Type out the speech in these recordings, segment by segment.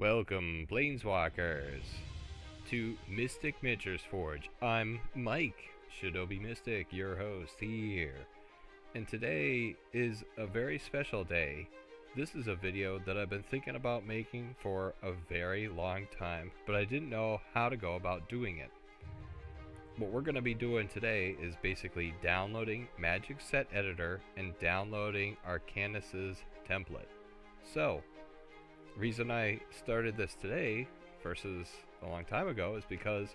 Welcome, Planeswalkers, to MysticMiniaturesForge. I'm Mike, Shinobi Mystic, your host here. And today is a very special day. This is a video that I've been thinking about making for a very long time, but I didn't know how to go about doing it. What we're going to be doing today is basically downloading Magic Set Editor and downloading Arcanis' template. So, the reason I started this today versus a long time ago is because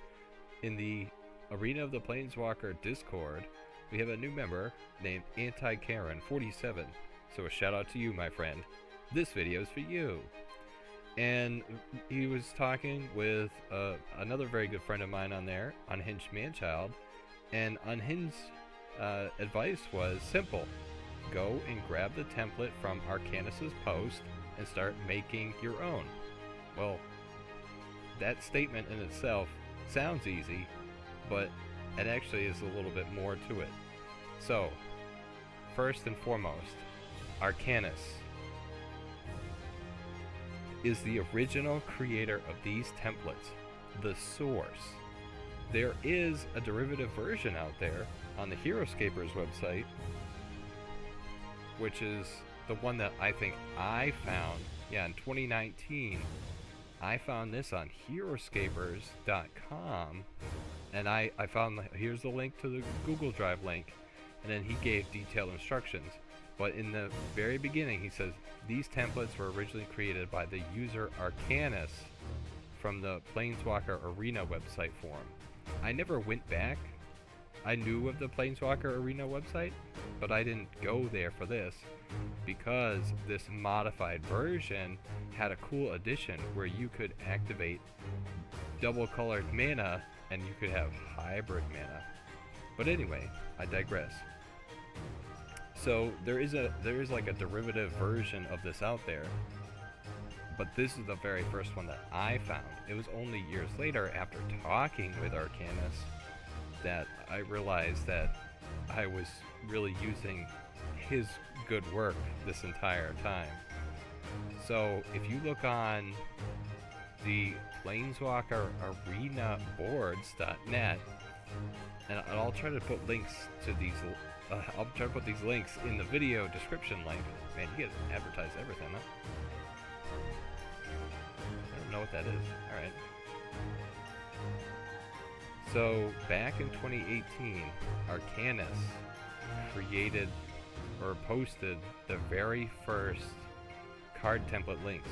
in the Arena of the Planeswalker Discord, we have a new member named Anti-Karen47. So a shout out to you, my friend. This video is for you. And he was talking with another very good friend of mine on there, Unhinged Manchild, and Unhinged advice was simple. Go and grab the template from Arcanis' post and start making your own. Well, that statement in itself sounds easy, but it actually is a little bit more to it. So, first and foremost, Arcanis is the original creator of these templates, the source. There is a derivative version out there on the Heroscape's website, which is the one that I think I found, in 2019. I found this on Heroscapers.com, and I found, here's the link to the Google Drive link, and then he gave detailed instructions. But in the very beginning, he says, these templates were originally created by the user Arcanis from the Planeswalker Arena website forum. I never went back. I knew of the Planeswalker Arena website, but I didn't go there for this because this modified version had a cool addition where you could activate double colored mana and you could have hybrid mana. But anyway, I digress. So there is like a derivative version of this out there, but this is the very first one that I found. It was only years later, after talking with Arcanis, that I realized that I was really using his good work this entire time. So if you look on the Planeswalker Arena boards.net, and I'll try to put links to these. I'll try to put these links in the video description link. Man, you get advertised everything, huh? I don't know what that is. Alright. So, back in 2018, Arcanis created or posted the very first card template links.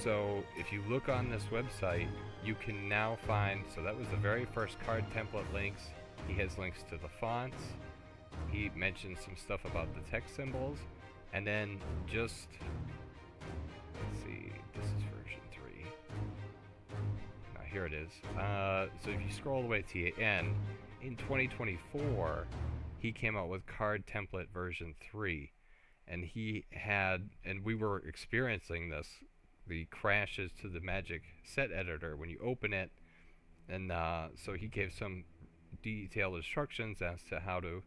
So if you look on this website, you can now find, so that was the very first card template links. He has links to the fonts. He mentions some stuff about the text symbols. And then just, let's see, this is version 3. Now here it is. So if you scroll all the way to the end, in 2024, he came out with card template version 3. And he had, and we were experiencing this, the crashes to the Magic Set Editor when you open it, and so he gave some detailed instructions as to how to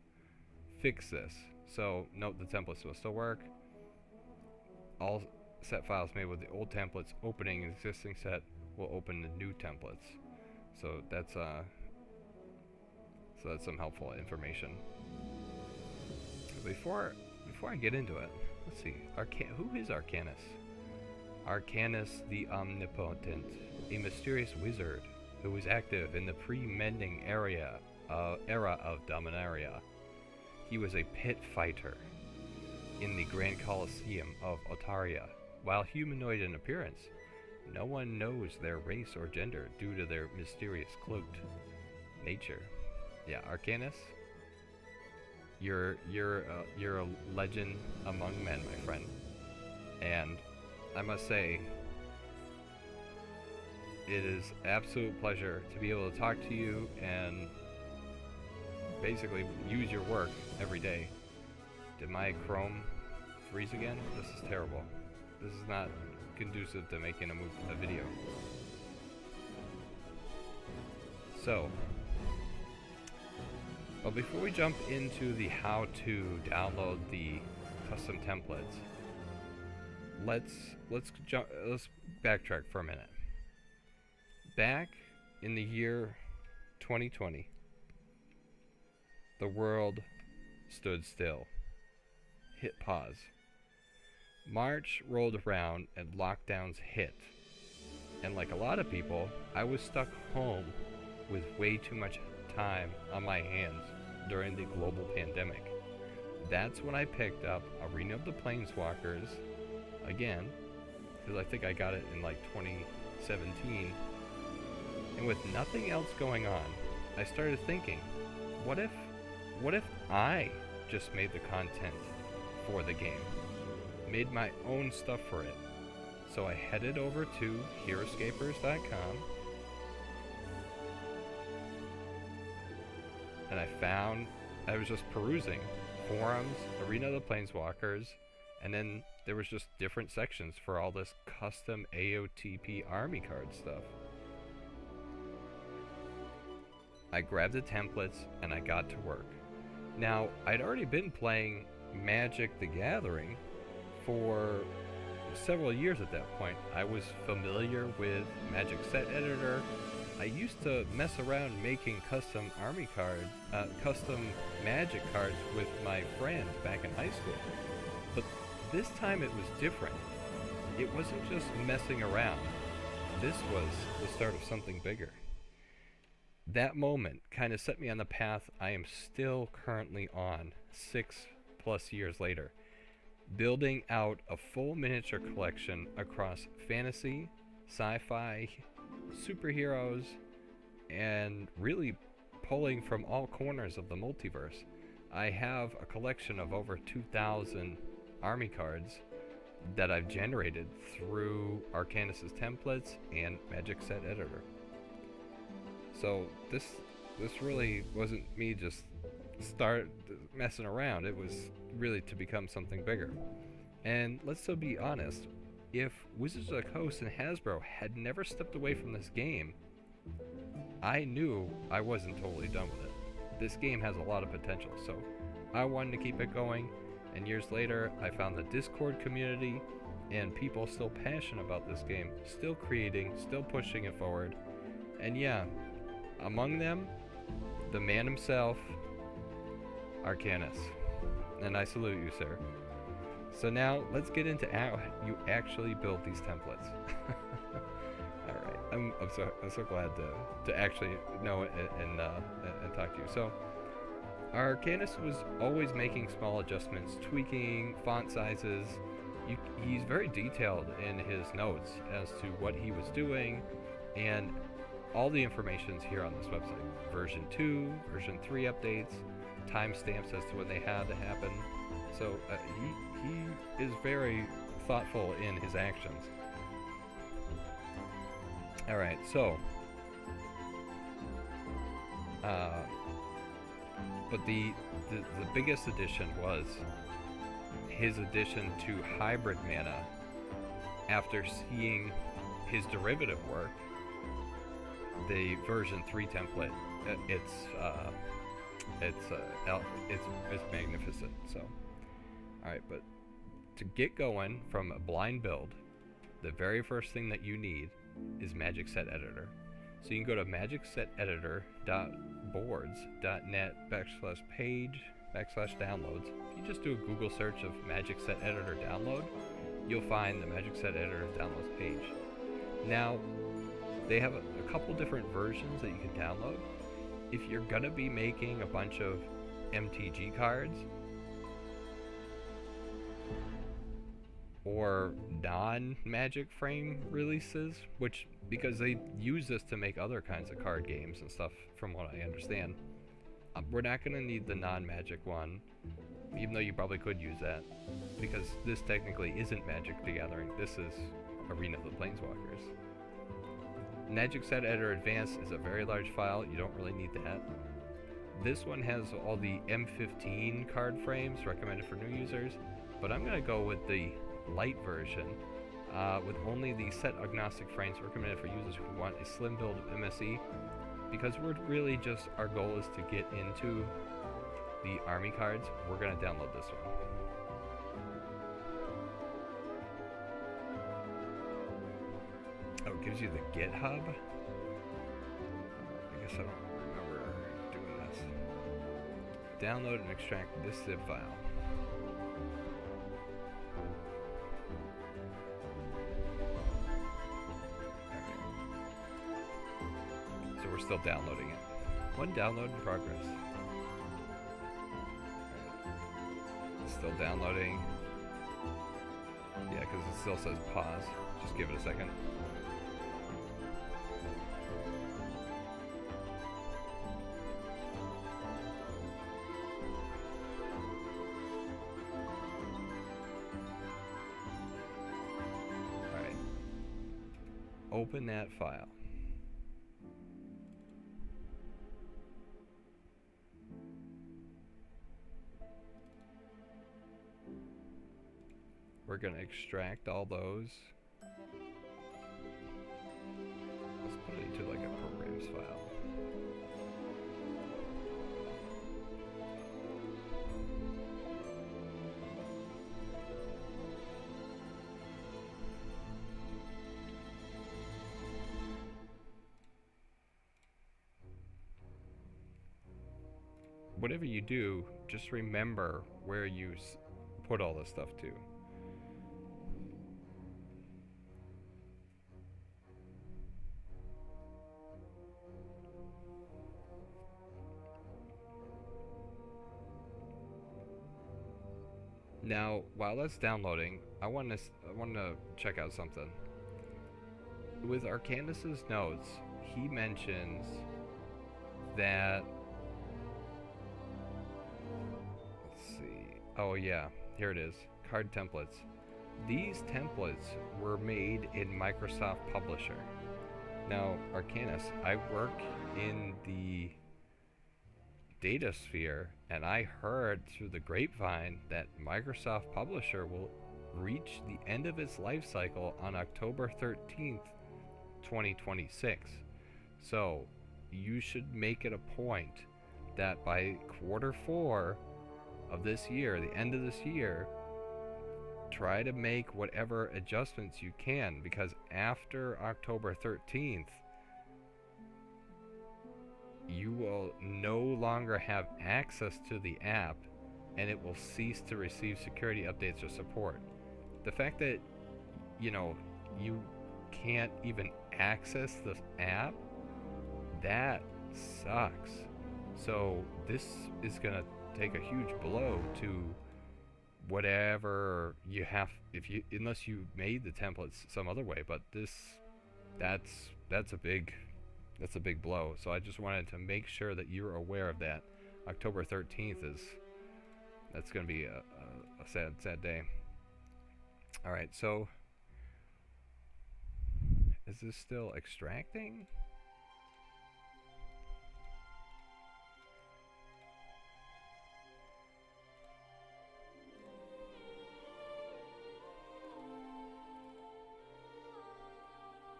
fix this. So note the templates will still work. All set files made with the old templates opening an existing set will open the new templates. So that's some helpful information. Before I get into it, let's see. Who is Arcanis? Arcanis the Omnipotent, a mysterious wizard who was active in the pre-mending era of Dominaria. He was a pit fighter in the Grand Colosseum of Otaria. While humanoid in appearance, no one knows their race or gender due to their mysterious cloaked nature. Yeah, Arcanis, you're a legend among men, my friend, and I must say, it is absolute pleasure to be able to talk to you and basically use your work every day. Did my Chrome freeze again? This is terrible. This is not conducive to making a video. So, Well, before we jump into the how to download the custom templates, let's backtrack for a minute. Back in the year 2020, the world stood still. Hit pause. March rolled around and lockdowns hit. And like a lot of people, I was stuck home with way too much time on my hands during the global pandemic. That's when I picked up Arena of the Planeswalkers again, because I think I got it in like 2017. And with nothing else going on, I started thinking, what if I just made the content for the game? Made my own stuff for it. So I headed over to Heroscapers.com and I was just perusing forums, Arena of the Planeswalkers, and then there was just different sections for all this custom AOTP army card stuff. I grabbed the templates and I got to work. Now, I'd already been playing Magic the Gathering for several years at that point. I was familiar with Magic Set Editor. I used to mess around making custom army cards, custom Magic cards with my friends back in high school. But this time it was different. It wasn't just messing around. This was the start of something bigger. That moment kind of set me on the path I am still currently on, 6+ years later. Building out a full miniature collection across fantasy, sci-fi, superheroes, and really pulling from all corners of the multiverse. I have a collection of over 2,000 army cards that I've generated through Arcanis' templates and Magic Set Editor. So this really wasn't me just start messing around. It was really to become something bigger. And let's so be honest, if Wizards of the Coast and Hasbro had never stepped away from this game, I knew I wasn't totally done with it. This game has a lot of potential, so I wanted to keep it going. And years later, I found the Discord community and people still passionate about this game, still creating, still pushing it forward. And yeah, among them, the man himself, Arcanis. And I salute you, sir. So now, let's get into how you actually build these templates. Alright, I'm so glad to actually know it and talk to you. So, Arcanis was always making small adjustments, tweaking font sizes. He's very detailed in his notes as to what he was doing, and all the information's here on this website. Version 2, version 3 updates, timestamps as to when they had to happen. So he is very thoughtful in his actions. Alright, so but the biggest addition was his addition to hybrid mana after seeing his derivative work. The version 3 template, it's magnificent. So, all right, but to get going from a blind build, the very first thing that you need is Magic Set Editor. So you can go to magicseteditor.boards.net/page/downloads. If you just do a Google search of Magic Set Editor download, you'll find the Magic Set Editor downloads page. Now, they have a couple different versions that you can download. If you're gonna be making a bunch of MTG cards or non-Magic frame releases, which, because they use this to make other kinds of card games and stuff, from what I understand, we're not gonna need the non-Magic one, even though you probably could use that, because this technically isn't Magic the Gathering. This is Arena of the Planeswalkers. Magic Set Editor Advanced is a very large file. You don't really need that. This one has all the M15 card frames recommended for new users, but I'm going to go with the light version with only the set agnostic frames recommended for users who want a slim build of MSE, because we're really just, our goal is to get into the army cards, we're going to download this one. Oh, it gives you the GitHub? I guess I don't remember doing this. Download and extract this zip file. So we're still downloading it. One download in progress. Still downloading. Yeah, because it still says pause. Just give it a second. Alright. Open that file. We're going to extract all those. Let's put it into like a programs file. Whatever you do, just remember where you put all this stuff to. Now, while that's downloading, I want to check out something. With Arcanis's notes, he mentions that. Let's see. Oh yeah, here it is. Card templates. These templates were made in Microsoft Publisher. Now, Arcanis, I work in the data sphere, and I heard through the grapevine that Microsoft Publisher will reach the end of its life cycle on October 13th, 2026. So you should make it a point that by Q4 of this year, the end of this year, try to make whatever adjustments you can, because after October 13th, you will no longer have access to the app, and it will cease to receive security updates or support. The fact that, you can't even access the app, that sucks. So this is gonna take a huge blow to whatever you have, unless you made the templates some other way. But that's a big blow. So I just wanted to make sure that you're aware of that. October 13th that's going to be a sad day. All right, so is this still extracting?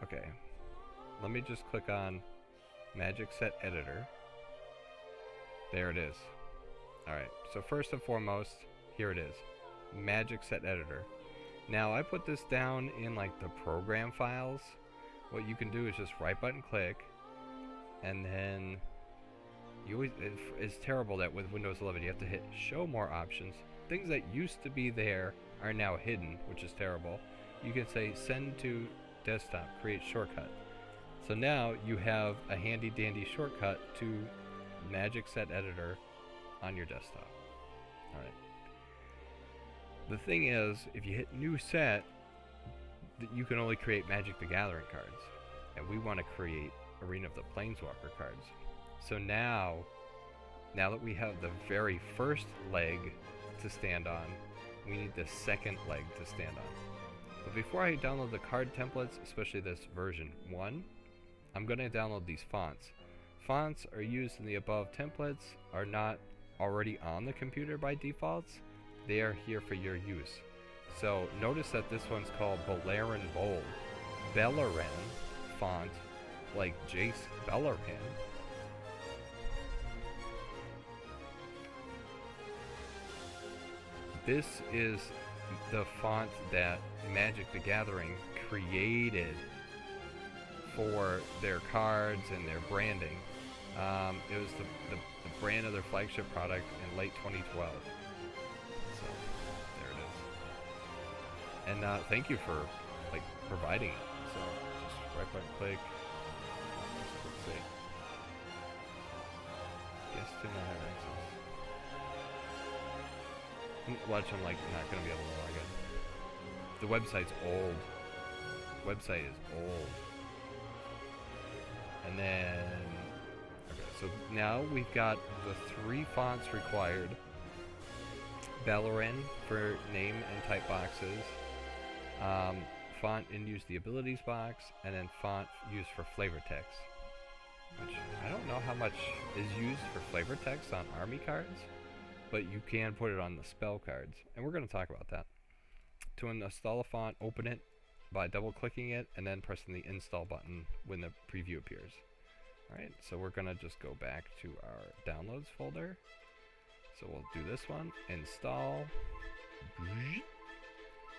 Okay. Let me just click on Magic Set Editor. There it is. Alright, so first and foremost, here it is. Magic Set Editor. Now, I put this down in like the program files. What you can do is just right button click, and then it's terrible that with Windows 11 you have to hit Show More Options. Things that used to be there are now hidden, which is terrible. You can say Send to Desktop, Create Shortcut. So now you have a handy dandy shortcut to Magic Set Editor on your desktop. Alright. The thing is, if you hit New Set, you can only create Magic the Gathering cards. And we want to create Arena of the Planeswalker cards. So now that we have the very first leg to stand on, we need the second leg to stand on. But before I download the card templates, especially this version 1, I'm going to download these fonts. Fonts are used in the above templates, are not already on the computer by default. They are here for your use. So notice that this one's called Beleren Bold. Beleren font, like Jace Beleren. this is the font that Magic the Gathering created for their cards and their branding. It was the brand of their flagship product in late 2012. So there it is. And thank you for like providing it. So just right button click. Let's see. Guess to not have access. Watch, I'm like not gonna be able to log in. The website's old. Website is old. And then, okay, so now we've got the 3 fonts required. Beleren for name and type boxes. Font in use the abilities box, and then font used for flavor text. Which I don't know how much is used for flavor text on army cards, but you can put it on the spell cards, and we're going to talk about that. To install a font, open it by double clicking it and then pressing the install button when the preview appears. Alright, so we're going to just go back to our downloads folder. So we'll do this one, install.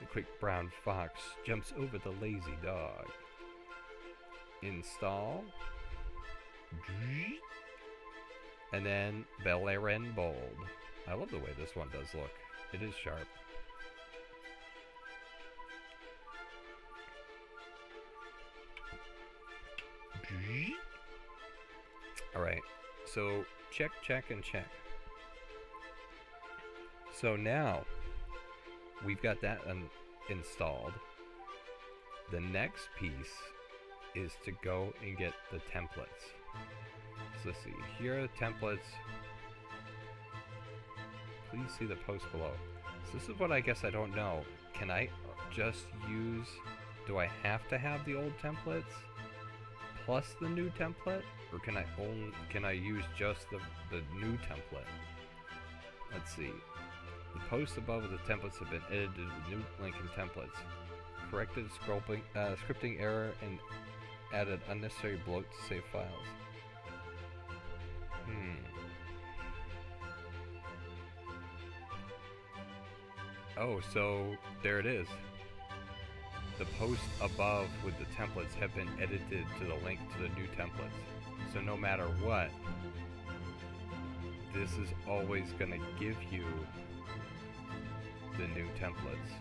The quick brown fox jumps over the lazy dog. Install. And then Beleren Bold. I love the way this one does look. It is sharp. Alright, so check, check, and check. So now we've got that installed. The next piece is to go and get the templates. So let's see, here are the templates. Please see the post below. So this is what I guess I don't know. Can I just use, do I have to have the old templates plus the new template? Or can I use just the new template? Let's see. The posts above with the templates have been edited with new link and templates. Corrected scripting error and added unnecessary bloat to save files. Oh, so there it is. The posts above with the templates have been edited to the link to the new templates. So no matter what, this is always going to give you the new templates.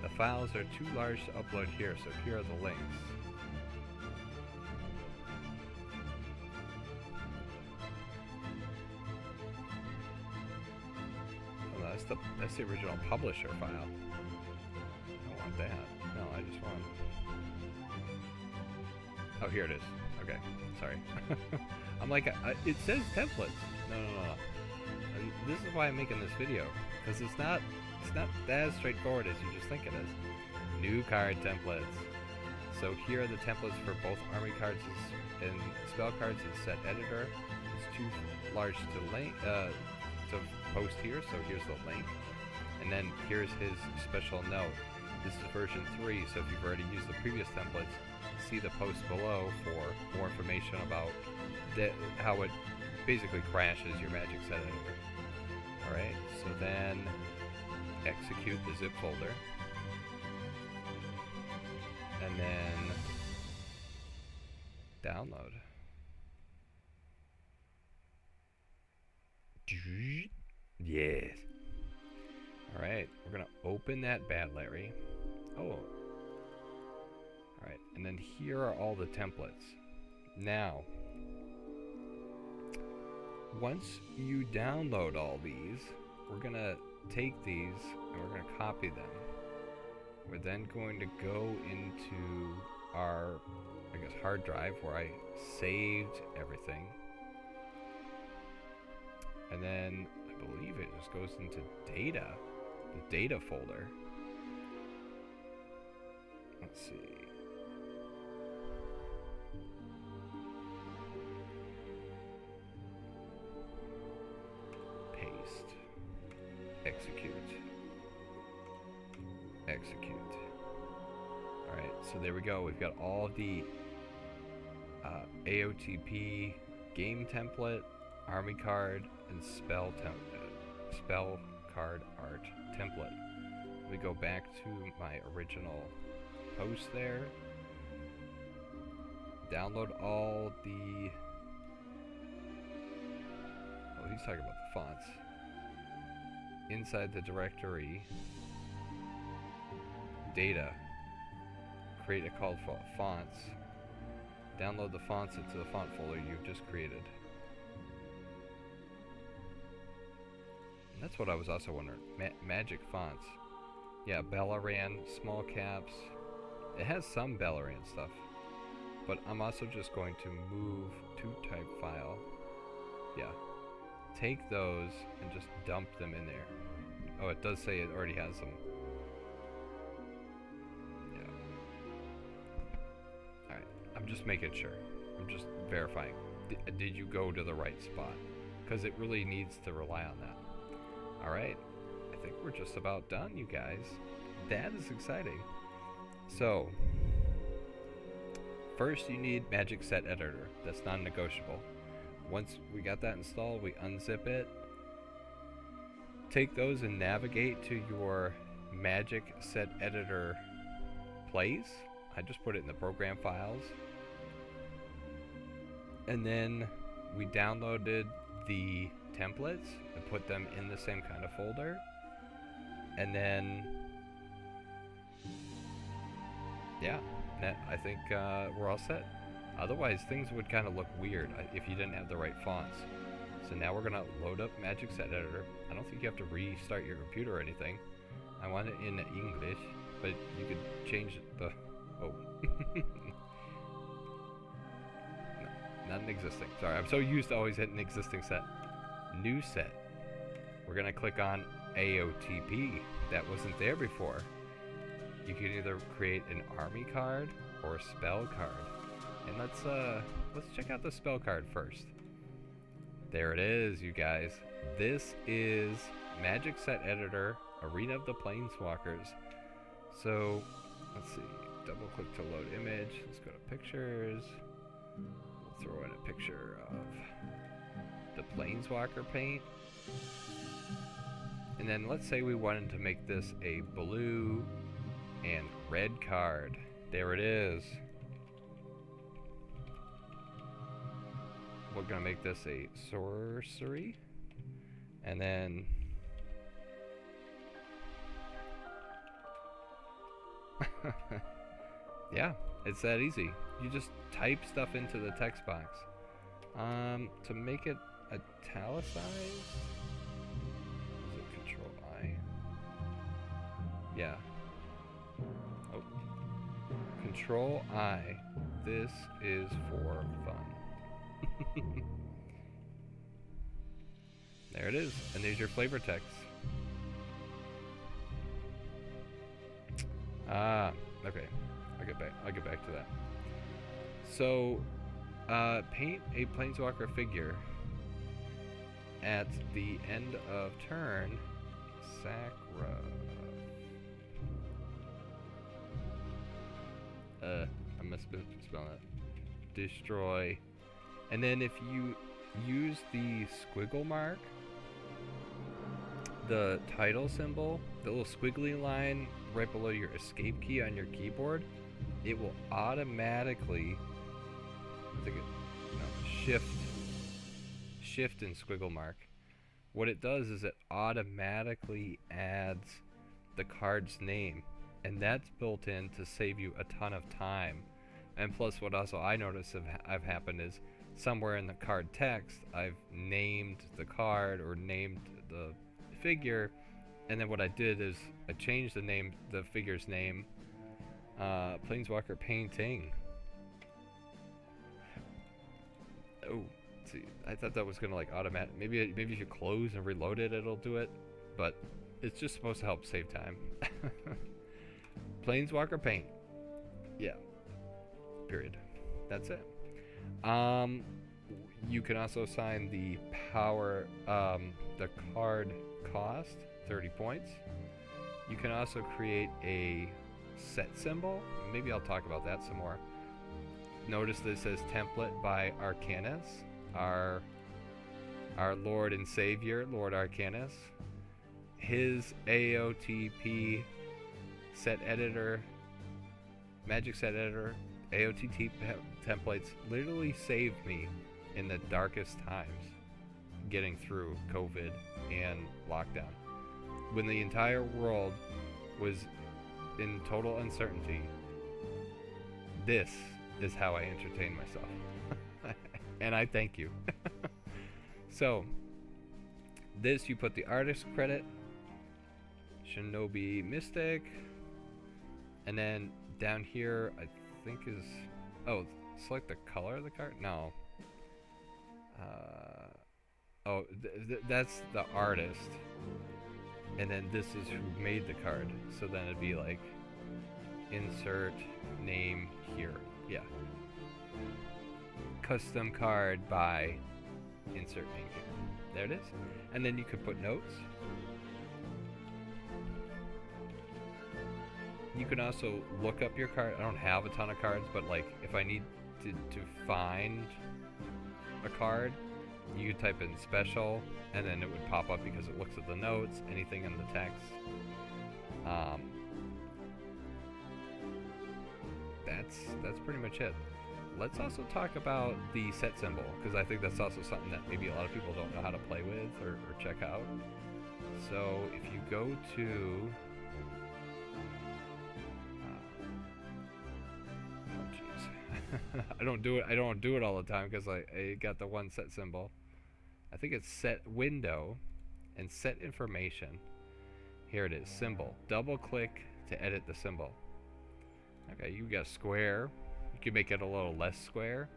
The files are too large to upload here, so here are the links. Oh, that's the original publisher file. I don't want that. No, I just want... Oh, here it is. Okay, sorry. I'm like, it says templates. No. And this is why I'm making this video, because it's not as straightforward as you just think it is. New card templates. So here are the templates for both army cards and spell cards and set editor. It's too large to link to post here, so here's the link. And then here's his special note. This is version 3, so if you've already used the previous templates, see the post below for more information about how it basically crashes your Magic Set Editor. Alright, so then execute the zip folder. And then download. Yes. Alright, we're going to open that Bad Larry. Oh. Alright, and then here are all the templates. Now, once you download all these, we're going to take these and we're going to copy them. We're then going to go into our, I guess, hard drive where I saved everything. And then I believe it just goes into data, the data folder. Let's see. Paste. Execute. Execute. Alright, so there we go. We've got all the AOTP game template army card, and spell card art template. We go back to my original post there. Download all the... Oh, he's talking about the fonts. Inside the directory, data, create a called fonts. Download the fonts into the font folder you've just created. And that's what I was also wondering. Magic fonts. Yeah, Ballaran, small caps. It has some Ballaran stuff. But I'm also just going to move to type file. Yeah. Take those and just dump them in there. Oh, it does say it already has them. Yeah. Alright, I'm just making sure. I'm just verifying. Did you go to the right spot? Because it really needs to rely on that. Alright, I think we're just about done, you guys. That is exciting. So, first you need Magic Set Editor. That's non-negotiable. Once we got that installed, we unzip it. Take those and navigate to your Magic Set Editor place. I just put it in the program files. And then we downloaded the templates and put them in the same kind of folder. And then, yeah, I think we're all set. Otherwise, things would kind of look weird if you didn't have the right fonts. So now we're going to load up Magic Set Editor. I don't think you have to restart your computer or anything. I want it in English, but you could change the... Oh. No, not an existing. Sorry, I'm so used to always hitting existing set. New set. We're going to click on AOTP. That wasn't there before. You can either create an army card or a spell card. And let's check out the spell card first. There it is, you guys. This is Magic Set Editor, Arena of the Planeswalkers. So, let's see. Double click to load image. Let's go to pictures. We'll throw in a picture of the Planeswalker paint. And then let's say we wanted to make this a blue and red card. There it is. We're going to make this a sorcery. And then... yeah, it's that easy. You just type stuff into the text box. To make it italicized... Is it Control-I? Yeah. Oh. Control-I. This is for fun. There it is, and there's your flavor text. Ah, okay. I'll get back to that. So, paint a Planeswalker figure at the end of turn. I must be spelling it. Destroy. And then if you use the squiggle mark, the title symbol, the little squiggly line right below your escape key on your keyboard, it will automatically, shift and squiggle mark. What it does is it automatically adds the card's name, and that's built in to save you a ton of time. And plus, what also I notice have happened is somewhere in the card text, I've named the card or named the figure, and then what I did is I changed the figure's name, Planeswalker Painting. Oh, see, I thought that was gonna like automatic. Maybe if you close and reload it, it'll do it, but it's just supposed to help save time. Planeswalker Paint. Yeah. Period. That's it. You can also assign the power, the card cost, 30 points. You can also create a set symbol. Maybe I'll talk about that some more. Notice this says template by Arcanis. our Lord and Savior, Lord Arcanis. His AOTP set editor, magic set editor, AOTP templates literally saved me in the darkest times getting through COVID and lockdown. When the entire world was in total uncertainty, this is how I entertain myself. And I thank you. So, this, you put the artist credit, Shinobi Mystic, and then down here, I think is, select the color of the card? No. That's the artist. And then this is who made the card. So then it'd be like, insert name here. Yeah. Custom card by insert name here. There it is. And then you could put notes. You can also look up your card. I don't have a ton of cards, but like if I need to find a card, you could type in special, and then it would pop up because it looks at the notes, anything in the text. That's pretty much it. Let's also talk about the set symbol, because I think that's also something that maybe a lot of people don't know how to play with or check out. So if you go to I don't do it all the time because I got the one set symbol. I think it's set window and set information. Here it is, symbol. Double click to edit the symbol. Okay, you got square. You can make it a little less square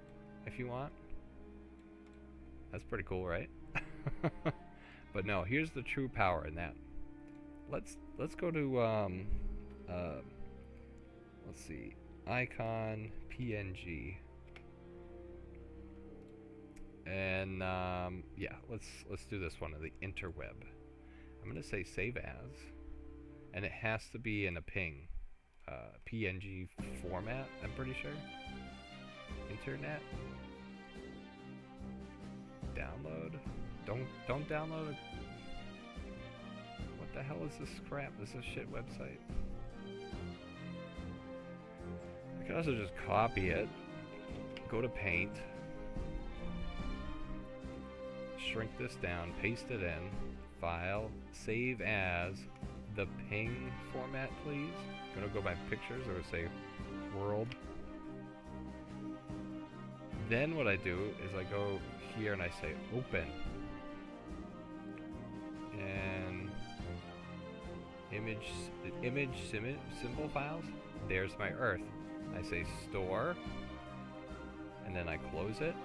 if you want. That's pretty cool, right? But no, here's the true power in that. Let's go to let's see, icon PNG, and yeah, let's do this one of the interweb. I'm gonna say save as, and it has to be in a PNG PNG format. I'm pretty sure. Internet. Download. Don't download it. What the hell is this crap? This is a shit website. I can also just copy it. Go to Paint. Shrink this down. Paste it in. File. Save as. The ping format, please. I'm gonna go by pictures or say world. Then what I do is I go here and I say open. And image symbol files. There's my earth. I say store. And then I close it.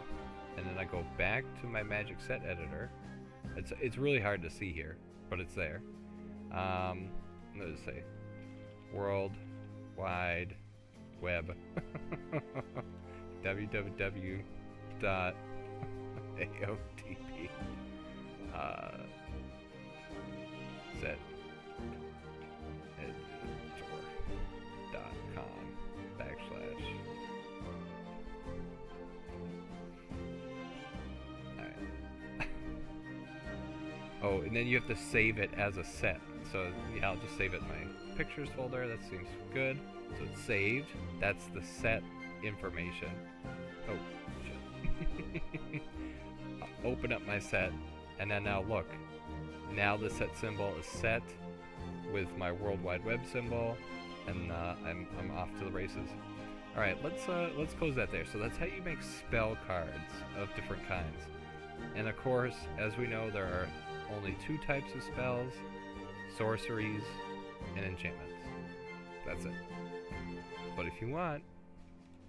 And then I go back to my magic set editor. It's really hard to see here, but it's there. Let's say World Wide Web www.aotp set editor.com /. Alright. Oh, and then you have to save it as a set. So yeah, I'll just save it in my pictures folder. That seems good. So it's saved. That's the set information. Oh, shit. I'll open up my set, and then now look. Now the set symbol is set with my World Wide Web symbol, and I'm off to the races. All right, let's close that there. So that's how you make spell cards of different kinds. And of course, as we know, there are only two types of spells: sorceries and enchantments. That's it. But if you want,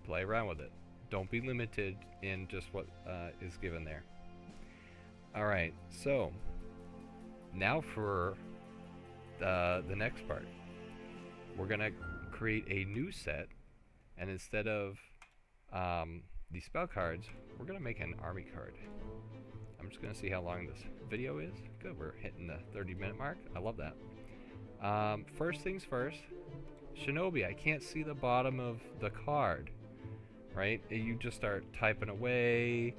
play around with it. Don't be limited in just what is given there. Alright, so now for the next part. We're gonna create a new set, and instead of the spell cards, we're gonna make an army card. I'm just gonna see how long this video is. Good, we're hitting the 30-minute mark. I love that. First things first, Shinobi, I can't see the bottom of the card, right? You just start typing away,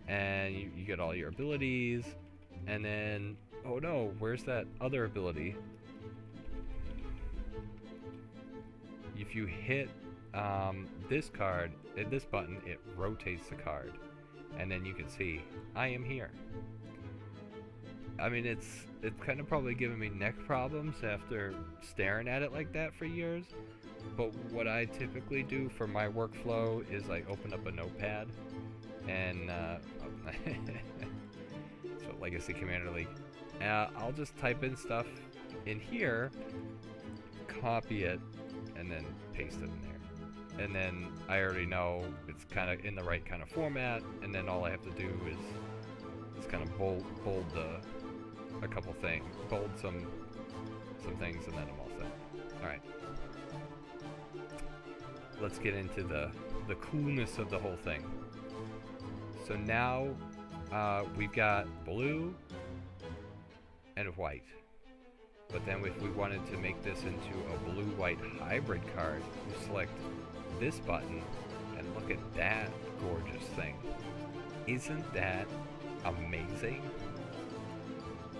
and you get all your abilities, and then, oh no, where's that other ability? If you hit this card, this button, it rotates the card, and then you can see, I am here. I mean, it's kind of probably giving me neck problems after staring at it like that for years, but what I typically do for my workflow is I open up a notepad, and so Legacy Commander League, I'll just type in stuff in here, copy it, and then paste it in there. And then I already know it's kind of in the right kind of format, and then all I have to do is kind of bold a couple things, bold some things, and then I'm all set. Alright. Let's get into the coolness of the whole thing. So now we've got blue and white. But then if we wanted to make this into a blue-white hybrid card, you select this button, and look at that gorgeous thing. Isn't that amazing?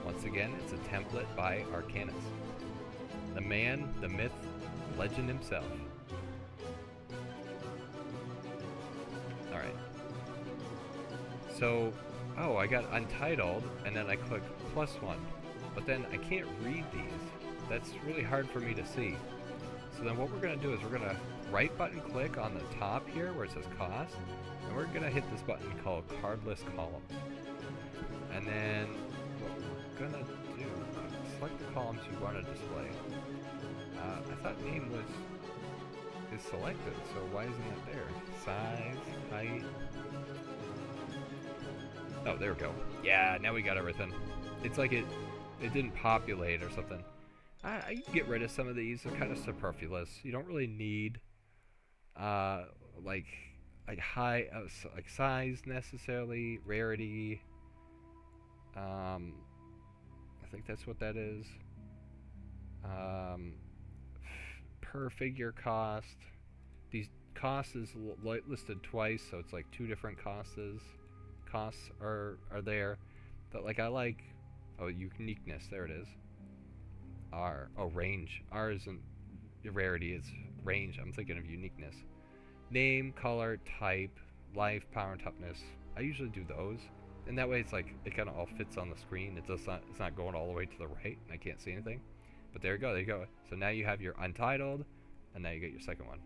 Once again, it's a template by Arcanis. The man, the myth, legend himself. Alright. So, oh, I got Untitled, and then I click +1. But then I can't read these. That's really hard for me to see. So then what we're going to do is we're going to right button click on the top here where it says cost, and we're going to hit this button called cardless columns. And then what we're going to do, select the columns you want to display. I thought name is selected, so why isn't it there? Size, height. Oh, there we go. Yeah, now we got everything. It's like it didn't populate or something. I can get rid of some of these. They're kind of superfluous. You don't really need like high like size necessarily, rarity. I think that's what that is. Per figure cost. These costs is listed twice, so it's like two different costs are there. But like I like, oh, uniqueness, there it is. R, oh, range. R isn't rarity, it's range. I'm thinking of uniqueness. Name, color, type, life, power, and toughness. I usually do those, and that way it's like it kind of all fits on the screen. It's not going all the way to the right, and I can't see anything. But there you go. So now you have your Untitled, and now you get your second one.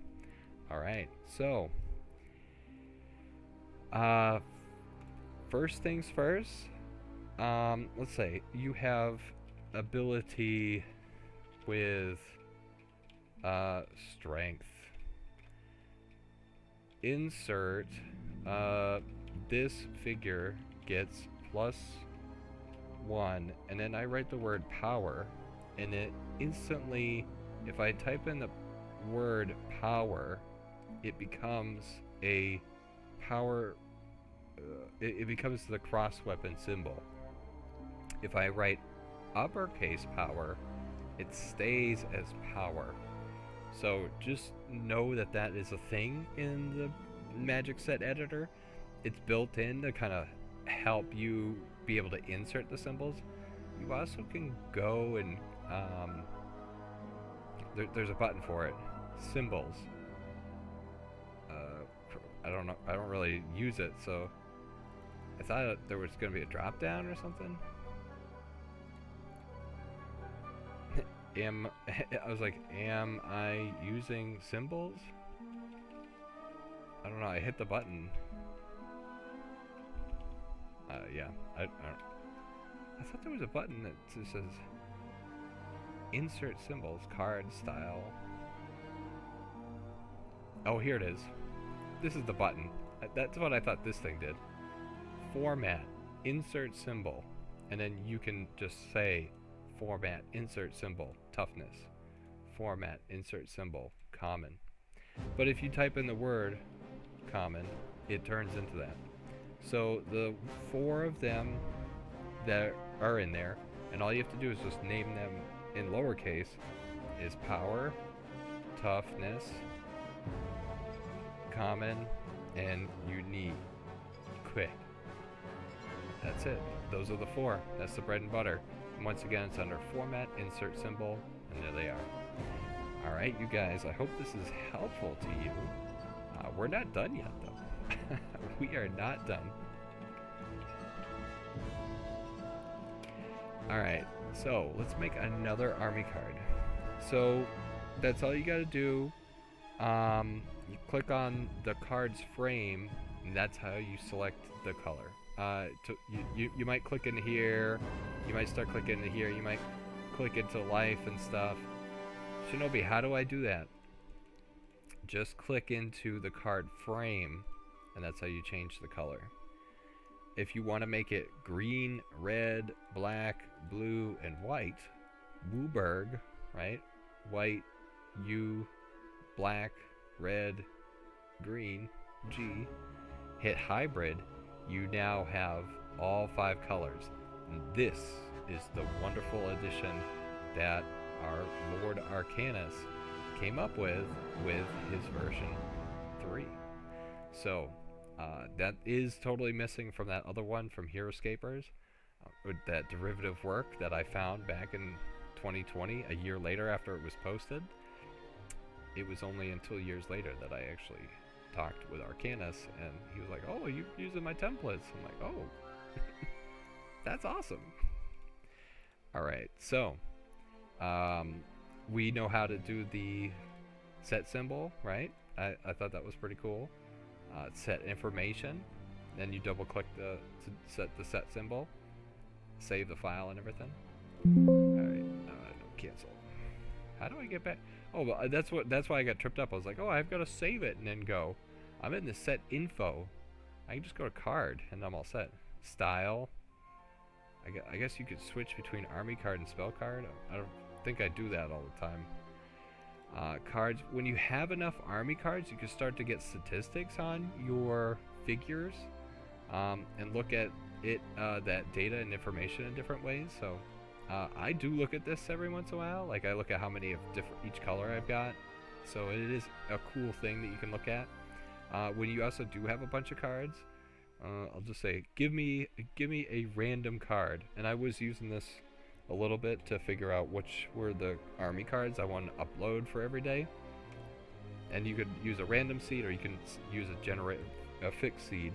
All right. So, first things first. Let's say you have ability with strength. Insert this figure gets +1, and then I write the word power, and it instantly, if I type in the word power, it becomes a power. It becomes the cross weapon symbol. If I write uppercase power, it stays as power. So just know that that is a thing in the Magic Set Editor. It's built in to kind of help you be able to insert the symbols. You also can go and there's a button for it. Symbols. I don't know. I don't really use it, so I thought there was going to be a drop down or something. I was like, am I using symbols? I don't know. I hit the button. Yeah. I thought there was a button that just says insert symbols, card style. Oh, here it is. This is the button. That's what I thought this thing did. Format, insert symbol, and then you can just say format, insert symbol, toughness, format, insert symbol, common. But if you type in the word common, it turns into that. So the 4 of them that are in there, and all you have to do is just name them in lowercase, is power, toughness, common, and unique. Quick. that's it. Those are the 4. That's the bread and butter. And once again, it's under Format, Insert Symbol, and there they are. Alright, you guys, I hope this is helpful to you. We're not done yet, though. We are not done. Alright, so let's make another army card. So that's all you gotta do. You click on the card's frame, and that's how you select the color. You might click in here, you might start clicking into here, you might click into life and stuff. Shinobi, how do I do that? Just click into the card frame, and that's how you change the color. If you want to make it green, red, black, blue, and white, WUBERG, right? White, U, black, red, green, G. Hit hybrid, you now have all 5 colors. And this is the wonderful addition that our Lord Arcanis came up with his version 3. So that is totally missing from that other one from Heroscapers, that derivative work that I found back in 2020, a year later after it was posted. It was only until years later that I actually talked with Arcanis, and he was like, "Oh, you're using my templates." I'm like, "Oh, that's awesome." All right, so we know how to do the set symbol, right? I thought that was pretty cool. Set information, then you double click to set the set symbol, save the file and everything. Alright, cancel. How do I get back? Oh, well, that's why I got tripped up. I was like, oh, I've got to save it and then go. I'm in the set info. I can just go to card and I'm all set. Style. I guess you could switch between army card and spell card. I don't think I do that all the time. Cards, when you have enough army cards, you can start to get statistics on your figures, and look at it, that data and information in different ways. So I do look at this every once in a while. Like, I look at how many of each color I've got. So it is a cool thing that you can look at. When you also do have a bunch of cards, I'll just say, give me a random card. And I was using this a little bit to figure out which were the army cards I want to upload for every day. And you could use a random seed, or you can use a fixed seed.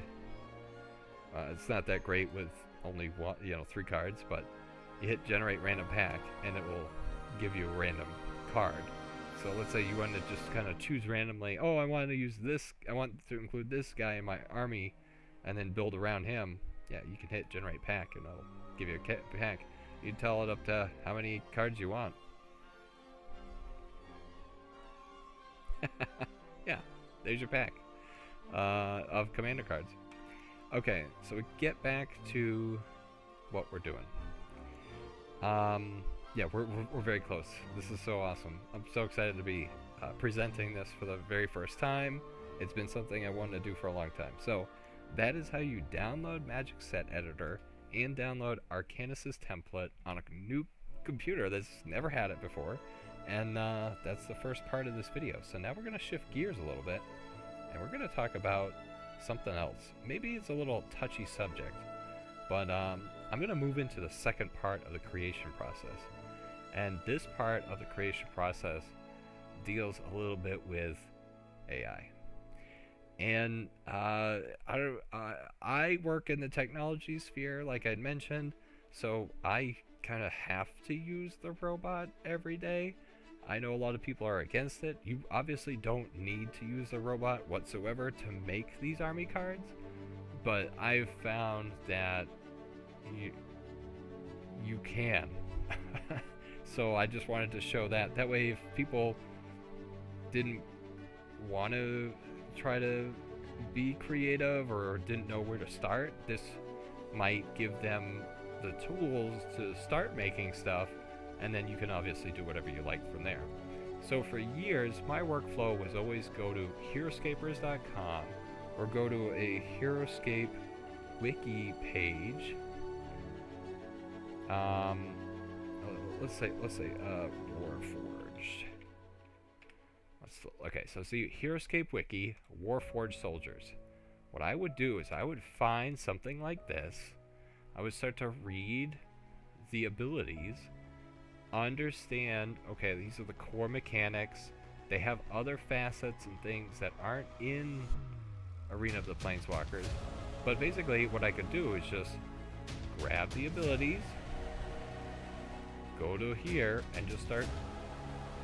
It's not that great with only 3 cards, but you hit generate random pack and it will give you a random card. So let's say you want to just kind of choose randomly, oh, I want to use this, I want to include this guy in my army and then build around him. Yeah, you can hit generate pack and it'll give you a pack. You can tell it up to how many cards you want. Yeah, there's your pack of commander cards. Okay, so we get back to what we're doing. Yeah, we're very close. This is so awesome. I'm so excited to be presenting this for the very first time. It's been something I wanted to do for a long time. So that is how you download Magic Set Editor and download Arcanis' template on a new computer that's never had it before. And that's the first part of this video. So now we're going to shift gears a little bit, and we're going to talk about something else. Maybe it's a little touchy subject, but I'm going to move into the second part of the creation process. And this part of the creation process deals a little bit with AI. And I work in the technology sphere, like I'd mentioned, so I kind of have to use the robot every day. I know a lot of people are against it. You obviously don't need to use the robot whatsoever to make these army cards, but I've found that you can. So I just wanted to show that. That way, if people didn't want to try to be creative or didn't know where to start, this might give them the tools to start making stuff, and then you can obviously do whatever you like from there. So for years, my workflow was always go to heroscapers.com or go to a Heroscape wiki page. Let's say Warforged. Okay, so see, Heroscape wiki, Warforged soldiers. What I would do is I would find something like this, I would start to read the abilities, understand, okay, these are the core mechanics. They have other facets and things that aren't in Arena of the Planeswalkers. But basically what I could do is just grab the abilities, go to here, and just start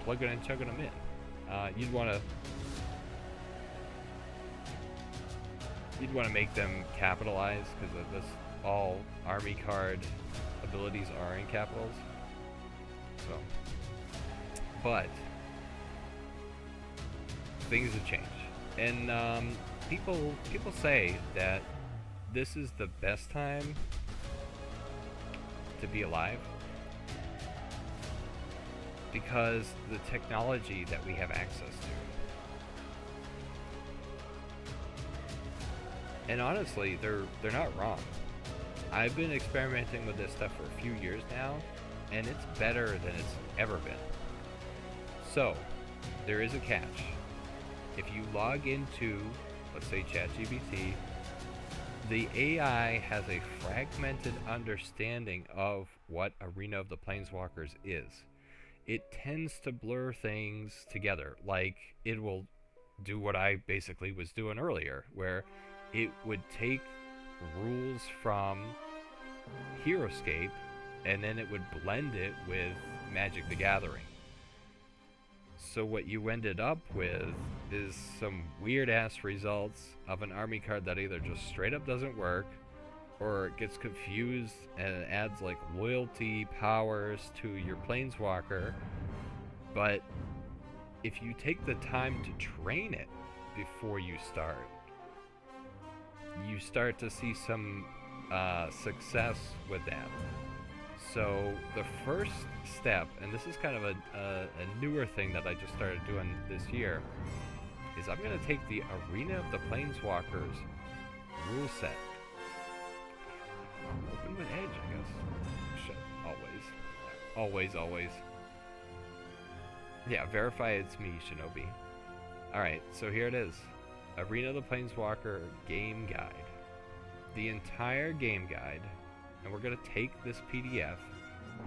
plugging and chugging them in. You'd want to make them capitalized, because this all army card abilities are in capitals. So, but things have changed, and people say that this is the best time to be alive, because the technology that we have access to. And honestly, they're not wrong. I've been experimenting with this stuff for a few years now, and it's better than it's ever been. So, there is a catch. If you log into, let's say, ChatGPT, the AI has a fragmented understanding of what Arena of the Planeswalkers is. It tends to blur things together. Like, it will do what I basically was doing earlier, where it would take rules from Heroscape and then it would blend it with Magic the Gathering. So what you ended up with is some weird ass results of an army card that either just straight up doesn't work, or it gets confused and it adds like loyalty powers to your planeswalker. But if you take the time to train it before you start to see some success with that. So the first step, and this is kind of a newer thing that I just started doing this year, is I'm going to take the Arena of the Planeswalkers rule set. Open with edge, I guess. Shit, always. Yeah, verify it's me, Shinobi. Alright, so here it is. Arena of the Planeswalker game guide. The entire game guide. And we're going to take this PDF,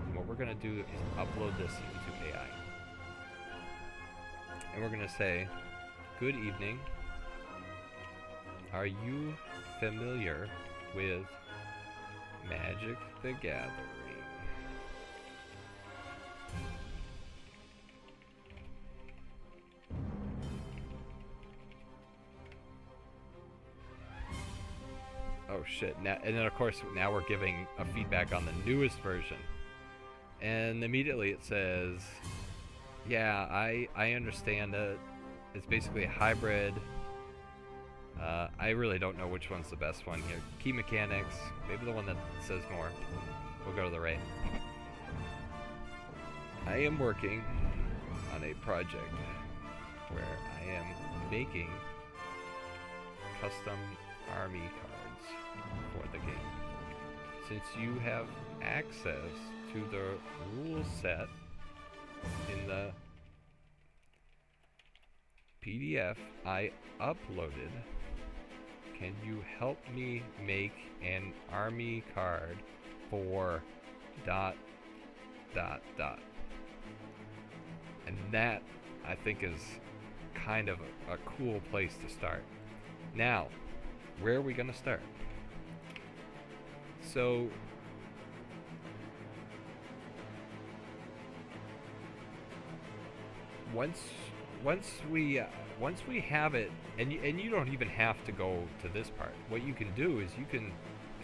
and what we're going to do is upload this into AI. And we're going to say, good evening. Are you familiar with Magic the Gathering? Oh shit, now, and then of course now we're giving a feedback on the newest version. And immediately it says, yeah, I understand it. It's basically a hybrid. I really don't know which one's the best one here. Key mechanics, maybe the one that says more. We'll go to the right. I am working on a project where I am making custom army cards for the game. Since you have access to the rule set in the PDF I uploaded, can you help me make an army card for ... And that, I think, is kind of a cool place to start. Now, where are we going to start? So, once we have it, and you don't even have to go to this part. What you can do is you can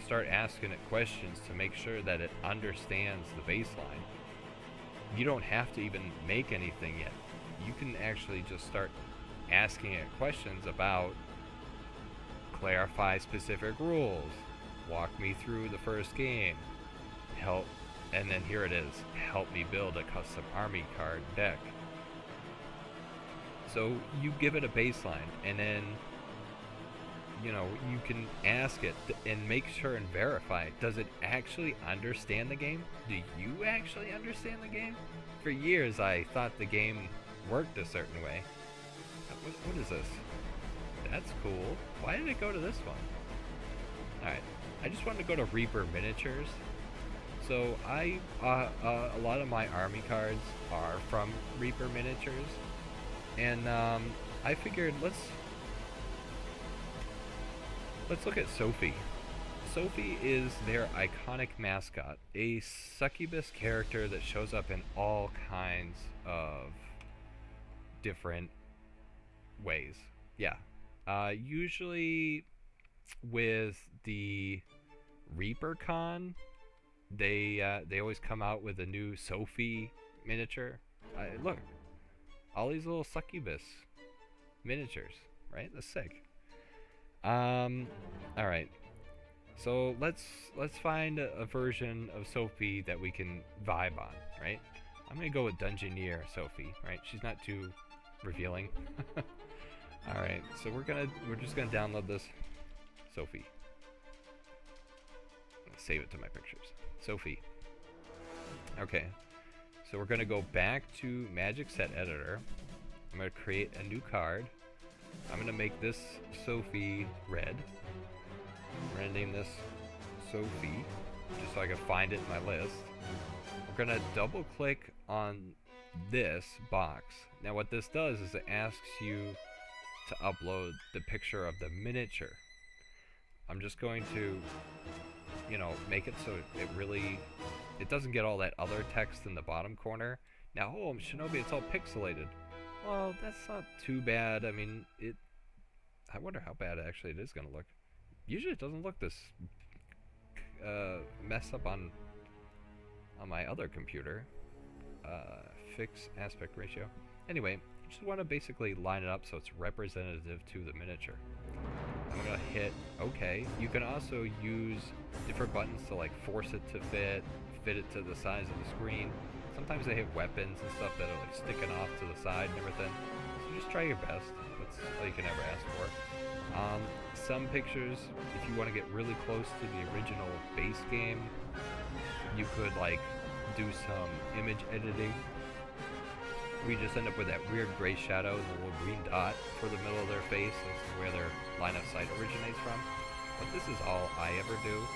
start asking it questions to make sure that it understands the baseline. You don't have to even make anything yet. You can actually just start asking it questions about, clarify specific rules, walk me through the first game, help, and then here it is, help me build a custom army card deck. So you give it a baseline, and then you can ask it and make sure and verify, does it actually understand the game? Do you actually understand the game? For years I thought the game worked a certain way. What is this? That's cool. Why did it go to this one? Alright, I just wanted to go to Reaper Miniatures. So a lot of my army cards are from Reaper Miniatures, and I figured let's look at Sophie. Sophie is their iconic mascot, a succubus character that shows up in all kinds of different ways. Yeah, usually with the ReaperCon, they always come out with a new Sophie miniature. Look, all these little succubus miniatures, right? That's sick. All right. So let's find a version of Sophie that we can vibe on, right? I'm gonna go with Dungeoneer Sophie, right? She's not too revealing. All right. So we're just gonna download this Sophie. Save it to my pictures. Sophie. Okay, so we're gonna go back to Magic Set Editor. I'm gonna create a new card. I'm gonna make this Sophie red. We're gonna name this Sophie, just so I can find it in my list. We're gonna double click on this box. Now what this does is it asks you to upload the picture of the miniature. I'm just going to, you know, make it so it doesn't get all that other text in the bottom corner. Now, oh, Shinobi, it's all pixelated. Well, that's not too bad. I mean, I wonder how bad actually it is going to look. Usually it doesn't look this messed up on my other computer. Fix aspect ratio. Anyway, just want to basically line it up so it's representative to the miniature. I'm gonna hit OK. You can also use different buttons to like force it to fit it to the size of the screen. Sometimes they have weapons and stuff that are like sticking off to the side and everything. So just try your best. That's all you can ever ask for. Some pictures, if you want to get really close to the original base game, you could like do some image editing. We just end up with that weird gray shadow and the little green dot for the middle of their face. That's where their line of sight originates from. But this is all I ever do.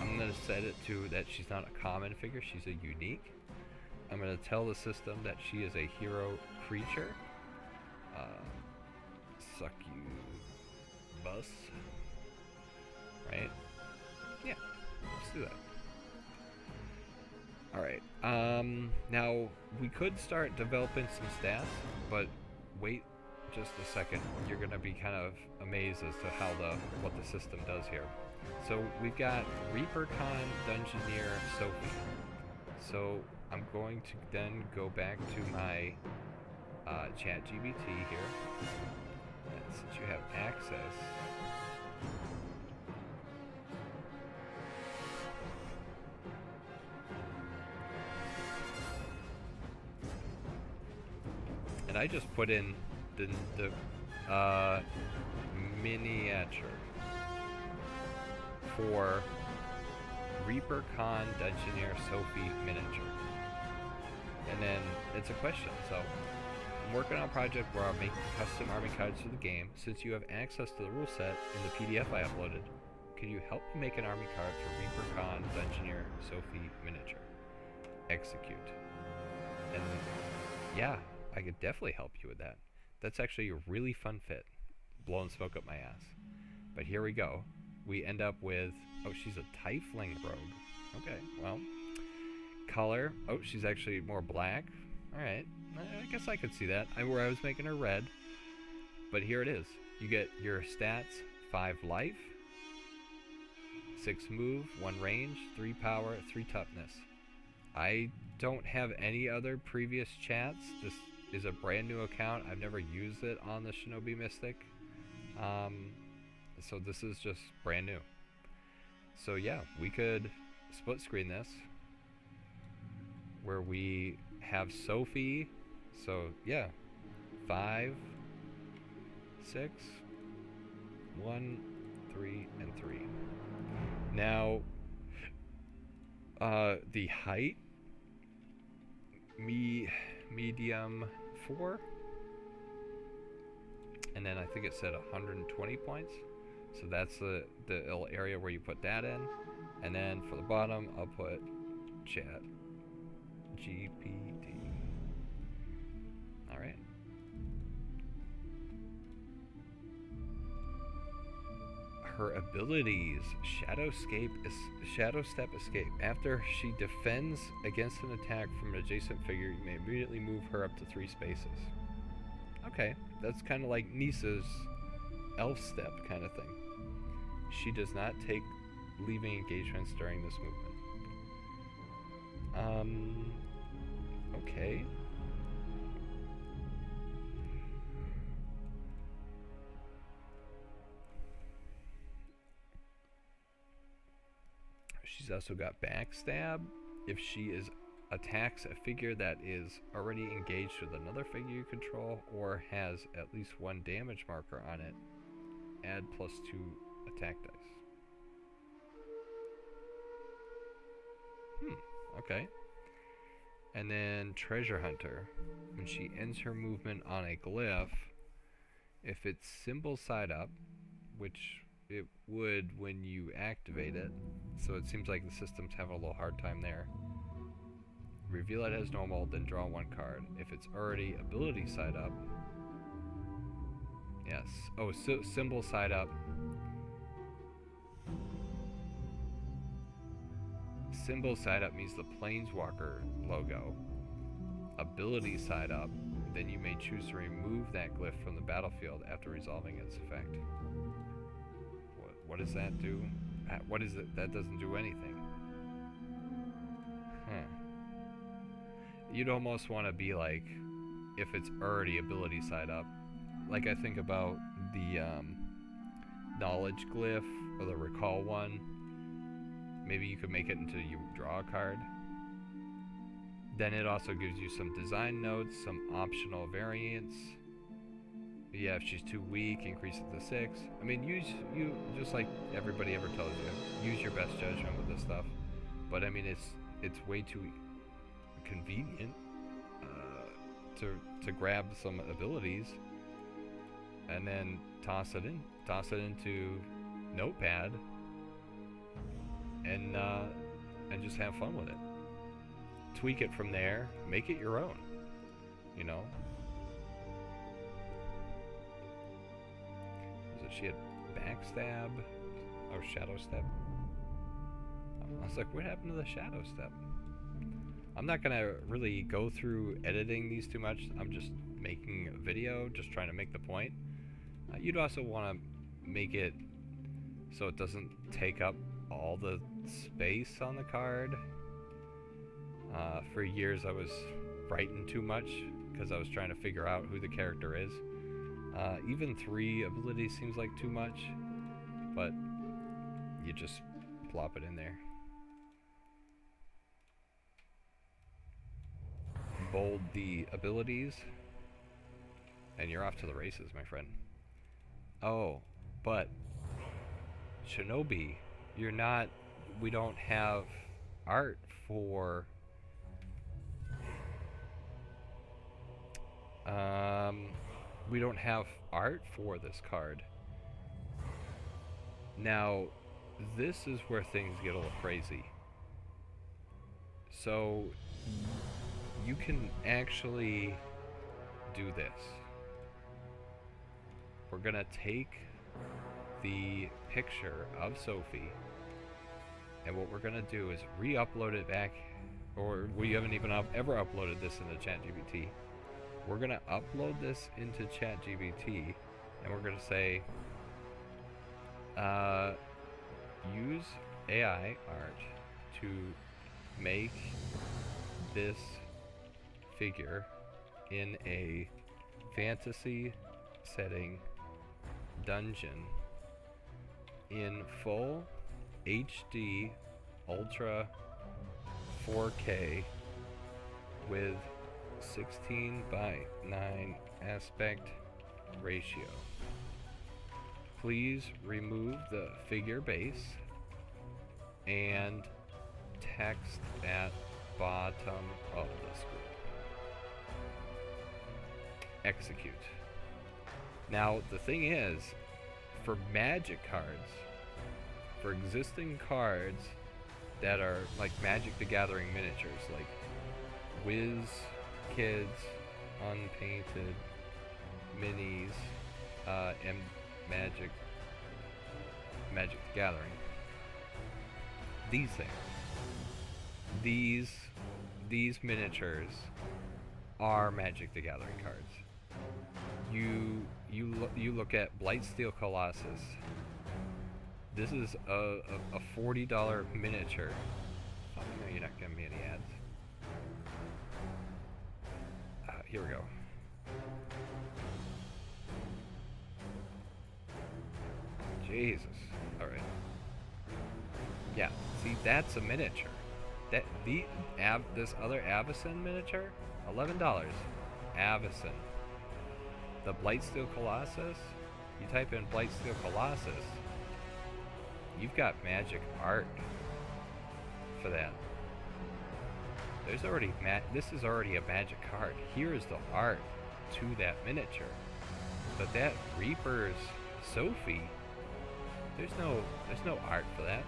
I'm going to set it to that she's not a common figure, she's a unique. I'm going to tell the system that she is a hero creature. Succubus. Right? Yeah, let's do that. Alright, now we could start developing some stats, but wait just a second. You're gonna be kind of amazed as to how what the system does here. So we've got ReaperCon Dungeoneer Sophie. So I'm going to then go back to my ChatGPT here. And since you have access, and I just put in the miniature for ReaperCon Dungeoneer Sophie miniature, and then it's a question. So I'm working on a project where I'm making custom army cards for the game. Since you have access to the rule set in the PDF I uploaded, can you help me make an army card for ReaperCon Dungeoneer Sophie miniature? Execute. And yeah, I could definitely help you with that. That's actually a really fun fit. Blowing smoke up my ass. But here we go. We end up with, oh, she's a Tiefling rogue. Okay, well, color. Oh, she's actually more black. All right, I guess I could see that. I was making her red, but here it is. You get your stats: 5 life, 6 move, 1 range, 3 power, 3 toughness. I don't have any other previous chats. This is a brand new account. I've never used it on the Shinobi Mystic. So this is just brand new. So yeah, we could split screen this where we have Sophie. So yeah, 5, 6, 1, 3, and 3. Now, the height, medium 4, and then I think it said 120 points. So that's the little area where you put that in. And then for the bottom, I'll put ChatGPT. All right. Her abilities: Shadow Step Escape. After she defends against an attack from an adjacent figure, you may immediately move her up to 3 spaces. Okay, that's kind of like Nisa's Elf Step kind of thing. She does not take leaving engagements during this movement. Okay. She's also got Backstab. If she attacks a figure that is already engaged with another figure you control or has at least 1 damage marker on it, add +2 attack dice. Okay. And then Treasure Hunter. When she ends her movement on a glyph, if it's symbol side up, which it would when you activate it, so it seems like the system's having a little hard time there. Reveal it as normal, then draw 1 card. If it's already ability side up, yes. Oh, so symbol side up. Symbol side up means the Planeswalker logo. Ability side up, then you may choose to remove that glyph from the battlefield after resolving its effect. What does that do? What is it? That doesn't do anything. You'd almost want to be like, if it's already ability side up. Like I think about the knowledge glyph or the recall one. Maybe you could make it until you draw a card. Then it also gives you some design notes, some optional variants. Yeah, if she's too weak, increase it to 6. I mean, you just like everybody ever tells you, use your best judgment with this stuff. But I mean, it's way too convenient to grab some abilities and then toss it into Notepad and just have fun with it. Tweak it from there, make it your own, you know. She had Backstab or Shadow Step. I was like, what happened to the Shadow Step? I'm not gonna really go through editing these too much. I'm just making a video, just trying to make the point. You'd also want to make it so it doesn't take up all the space on the card. For years I was writing too much because I was trying to figure out who the character is. Even 3 abilities seems like too much, but you just plop it in there. Bold the abilities, and you're off to the races, my friend. Oh, but Shinobi, we don't have art for we don't have art for this card. Now, this is where things get a little crazy. So, you can actually do this. We're gonna take the picture of Sophie, and what we're gonna do is re-upload it back, or we haven't even ever uploaded this into ChatGPT. We're gonna upload this into ChatGPT, and we're gonna say, use AI art to make this figure in a fantasy setting dungeon in full HD Ultra 4K with 16:9 aspect ratio. Please remove the figure base and text at bottom of the screen. Execute. Now the thing is, for Magic cards, for existing cards that are like Magic the Gathering miniatures, like Wiz Kids, Unpainted, Minis, and Magic the Gathering. These things. These miniatures are Magic the Gathering cards. You look at Blightsteel Colossus. This is a $40 miniature. Oh, no, you're not giving me any ads. Here we go. Jesus. Alright. Yeah, see, that's a miniature. This other Avacyn miniature, $11. Avacyn. The Blightsteel Colossus, you type in Blightsteel Colossus, you've got Magic art for that. There's already this is already a Magic card. Here is the art to that miniature. But that Reaper's Sophie, there's no art for that.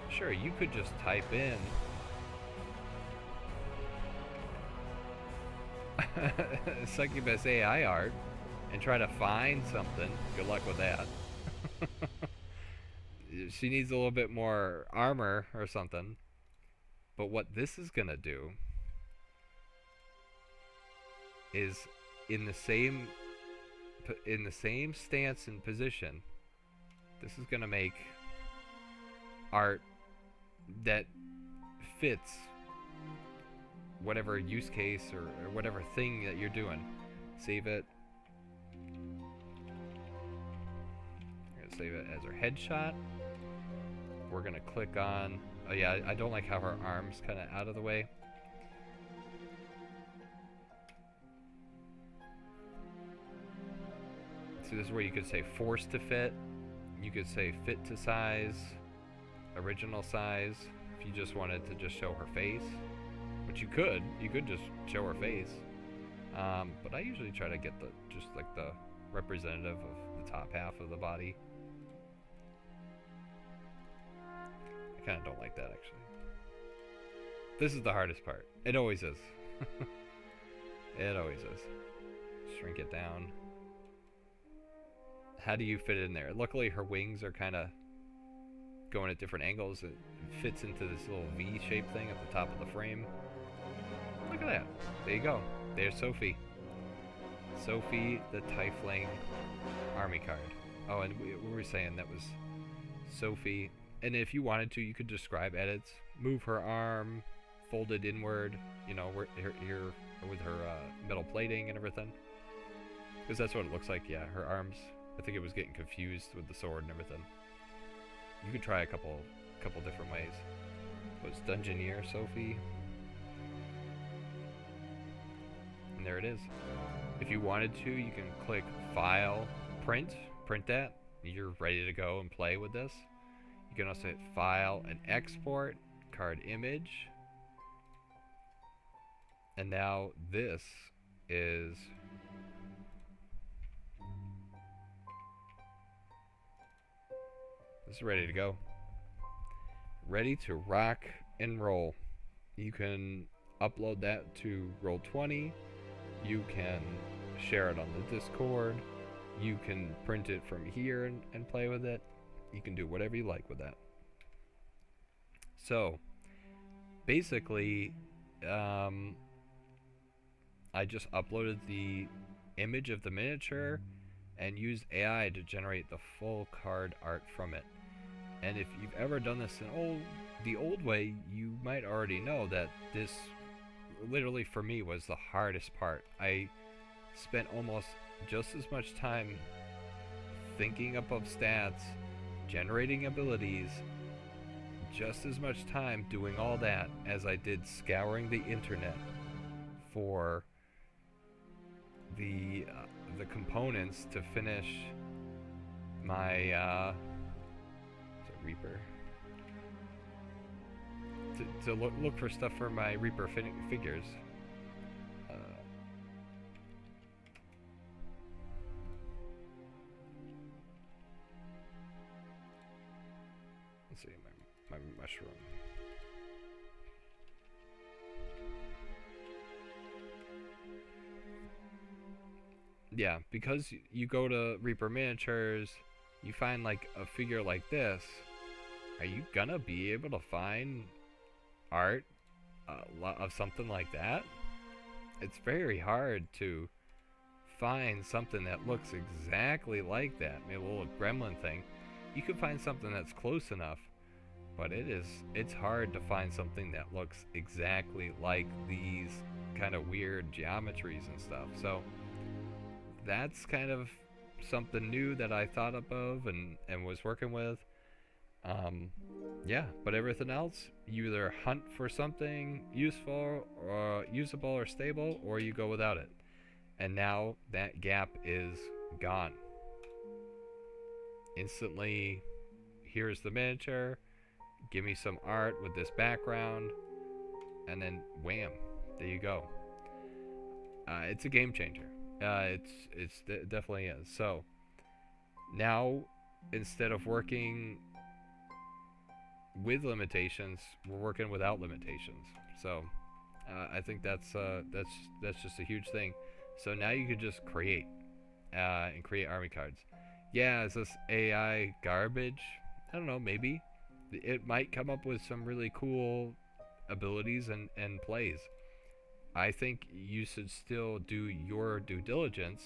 Sure, you could just type in Succubus AI art and try to find something. Good luck with that. She needs a little bit more armor or something. But what this is gonna do is in the same stance and position, this is gonna make art that fits whatever use case or whatever thing that you're doing. Save it. We're gonna save it as our headshot. We're gonna click on, oh yeah, I don't like how her arm's kind of out of the way. So this is where you could say force to fit. You could say fit to size, original size, if you just wanted to just show her face. Which you could just show her face. But I usually try to get just like the representative of the top half of the body. I kind of don't like that, actually. This is the hardest part. It always is. It always is. Shrink it down. How do you fit it in there? Luckily, her wings are kind of going at different angles. It fits into this little V-shaped thing at the top of the frame. Look at that. There you go. There's Sophie. Sophie, the Tiefling army card. Oh, and we were saying that was Sophie. And if you wanted to, you could describe edits. Move her arm, fold it inward, you know, here with her metal plating and everything. Because that's what it looks like, yeah. Her arms, I think it was getting confused with the sword and everything. You could try a couple different ways. What's Dungeoneer Sophie? And there it is. If you wanted to, you can click File, Print that. You're ready to go and play with this. You can also hit File and Export, Card Image. And now this is ready to go. Ready to rock and roll. You can upload that to Roll20. You can share it on the Discord. You can print it from here and play with it. You can do whatever you like with that. So, basically, I just uploaded the image of the miniature and used AI to generate the full card art from it. And if you've ever done this in the old way, you might already know that this literally for me was the hardest part. I spent almost just as much time thinking up of stats, generating abilities, just as much time doing all that as I did scouring the internet for the components to finish my Reaper. To look for stuff for my Reaper figures. yeah, because you go to Reaper Miniatures, you find like a figure like this. Are you gonna be able to find art of something like that? It's very hard to find something that looks exactly like that. Maybe a little gremlin thing. You could find something that's close enough, but it's hard to find something that looks exactly like these kind of weird geometries and stuff. So that's kind of something new that I thought of and was working with. Um, yeah, but everything else, you either hunt for something useful or usable or stable, or you go without it. And now that gap is gone. Instantly, here's the miniature, give me some art with this background, and then wham, there you go. It's a game changer. It definitely is. So now, instead of working with limitations, we're working without limitations. So I think that's just a huge thing. So now you can just create and create army cards. Yeah, is this AI garbage? I don't know. Maybe it might come up with some really cool abilities and plays. I think you should still do your due diligence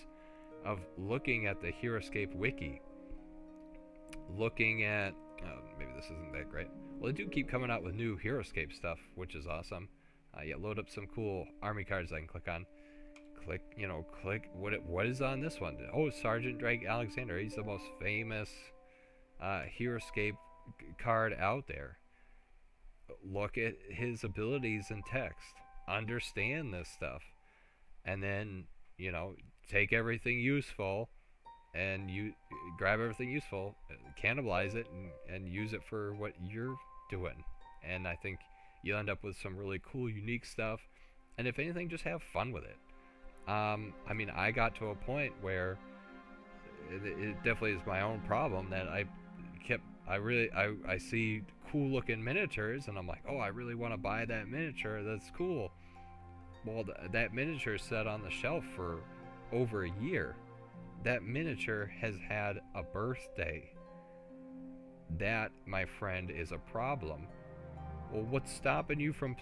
of looking at the Heroscape wiki, looking at maybe this isn't that great. Well, they do keep coming out with new Heroscape stuff, which is awesome. Yeah, load up some cool army cards I can click on. Click what is on this one? Oh, Sergeant Drake Alexander. He's the most famous Heroscape card out there. Look at his abilities in text. Understand this stuff, and then take everything useful and you grab everything useful, cannibalize it, and use it for what you're doing. And I think you'll end up with some really cool, unique stuff. And if anything, just have fun with it. I mean, I got to a point where it definitely is my own problem that I see cool looking miniatures and I'm like, oh, I really want to buy that miniature. That's cool. Well, that miniature sat on the shelf for over a year. That miniature has had a birthday. That, my friend, is a problem. Well, what's stopping you from,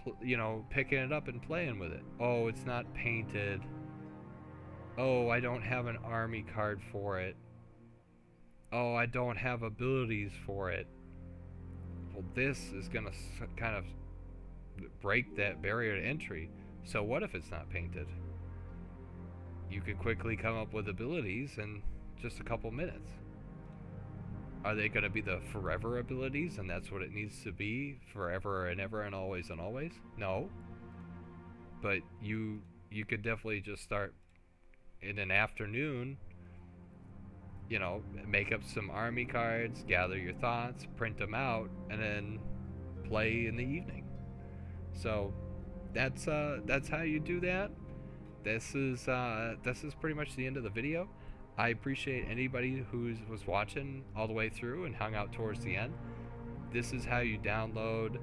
picking it up and playing with it? Oh, it's not painted. Oh, I don't have an army card for it. Oh, I don't have abilities for it. Well, this is going to kind of break that barrier to entry. So what if it's not painted? You could quickly come up with abilities in just a couple minutes. Are they going to be the forever abilities and that's what it needs to be forever and ever and always and always? No. But you could definitely just start in an afternoon, make up some army cards, gather your thoughts, print them out, and then play in the evening. So that's how you do that. This is pretty much the end of the video. I appreciate anybody who was watching all the way through and hung out towards the end. This is how you download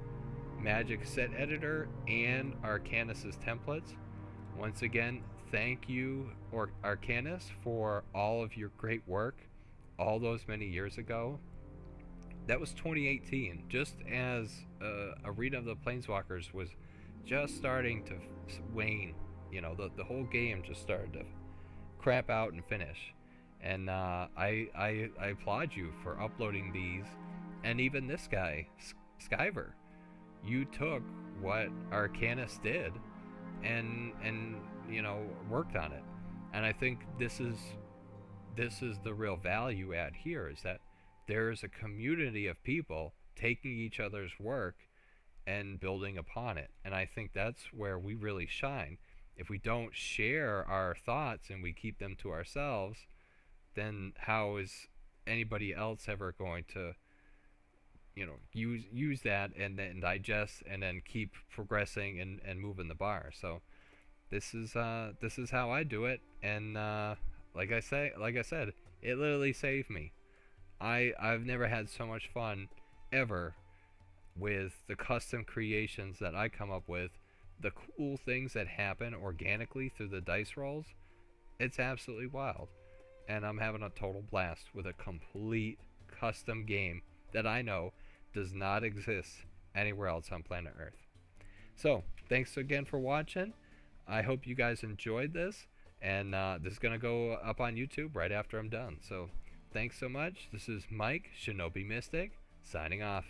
Magic Set Editor and Arcanis' templates. Once again, thank you, Arcanis, for all of your great work all those many years ago. That was 2018, just as Arena of the Planeswalkers was just starting to wane. The whole game just started to crap out and finish. And I applaud you for uploading these. And even this guy, Skyver, you took what Arcanis did and worked on it. And I think this is the real value add here, is that there is a community of people taking each other's work and building upon it. And I think that's where we really shine. If we don't share our thoughts and we keep them to ourselves, then how is anybody else ever going to use that and then digest and then keep progressing and moving the bar? So this is how I do it. And like I said, it literally saved me. I've never had so much fun ever with the custom creations that I come up with, the cool things that happen organically through the dice rolls. It's absolutely wild. And I'm having a total blast with a complete custom game that I know does not exist anywhere else on planet Earth. So, thanks again for watching. I hope you guys enjoyed this. And this is going to go up on YouTube right after I'm done. So, thanks so much. This is Mike, Shinobi Mystic, signing off.